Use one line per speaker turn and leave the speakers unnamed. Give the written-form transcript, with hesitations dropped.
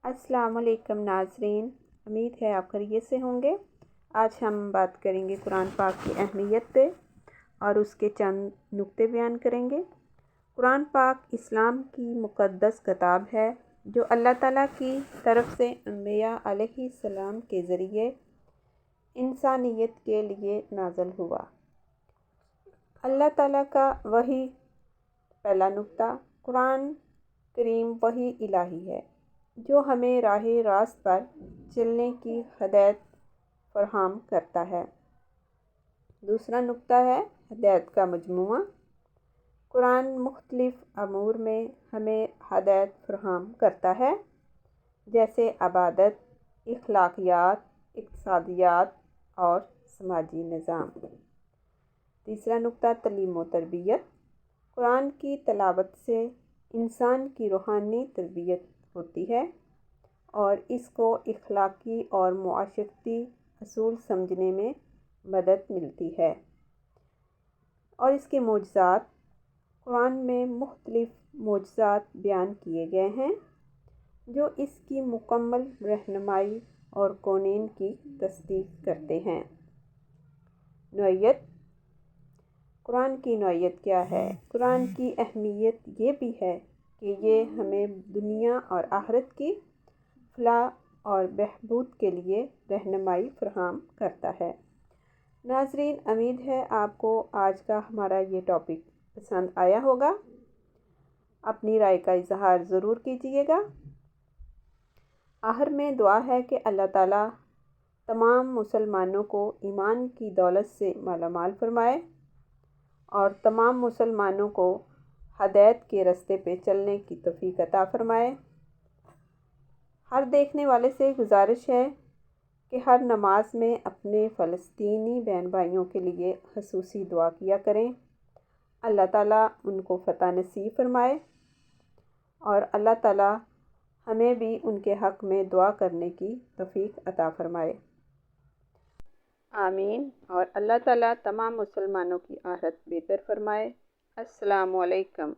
السلام علیکم ناظرین، امید ہے آپ خیریت سے ہوں گے۔ آج ہم بات کریں گے قرآن پاک کی اہمیت پہ اور اس کے چند نقطے بیان کریں گے۔ قرآن پاک اسلام کی مقدس کتاب ہے جو اللہ تعالیٰ کی طرف سے انبیاء علیہ السلام کے ذریعے انسانیت کے لیے نازل ہوا۔ اللہ تعالیٰ کا وحی پہلا نقطہ، قرآن کریم وحی الہی ہے جو ہمیں راہ راست پر چلنے کی ہدایت فراہم کرتا ہے۔ دوسرا نقطہ ہے ہدایت کا مجموعہ۔ قرآن مختلف امور میں ہمیں ہدایت فراہم کرتا ہے، جیسے عبادت، اخلاقیات، اقتصادیات اور سماجی نظام۔ تیسرا نقطہ تعلیم و تربیت۔ قرآن کی تلاوت سے انسان کی روحانی تربیت ہوتی ہے اور اس کو اخلاقی اور معاشرتی اصول سمجھنے میں مدد ملتی ہے۔ اور اس کے معجزات، قرآن میں مختلف معجزات بیان کیے گئے ہیں جو اس کی مکمل رہنمائی اور کونین کی تصدیق کرتے ہیں۔ نوعیت۔ قرآن کی نوعیت کیا ہے؟ قرآن کی اہمیت یہ بھی ہے کہ یہ ہمیں دنیا اور آخرت کی فلاح اور بہبود کے لیے رہنمائی فراہم کرتا ہے۔ ناظرین، امید ہے آپ کو آج کا ہمارا یہ ٹاپک پسند آیا ہوگا۔ اپنی رائے کا اظہار ضرور کیجیے گا۔ آخر میں دعا ہے کہ اللہ تعالیٰ تمام مسلمانوں کو ایمان کی دولت سے مالا مال فرمائے اور تمام مسلمانوں کو ہدایت کے راستے پہ چلنے کی توفیق عطا فرمائے۔ ہر دیکھنے والے سے گزارش ہے کہ ہر نماز میں اپنے فلسطینی بہن بھائیوں کے لیے خصوصی دعا کیا کریں۔ اللہ تعالیٰ ان کو فتح نصیب فرمائے اور اللہ تعالیٰ ہمیں بھی ان کے حق میں دعا کرنے کی توفیق عطا فرمائے۔ آمین۔ اور اللہ تعالیٰ تمام مسلمانوں کی آخرت بہتر فرمائے۔ السلام علیکم۔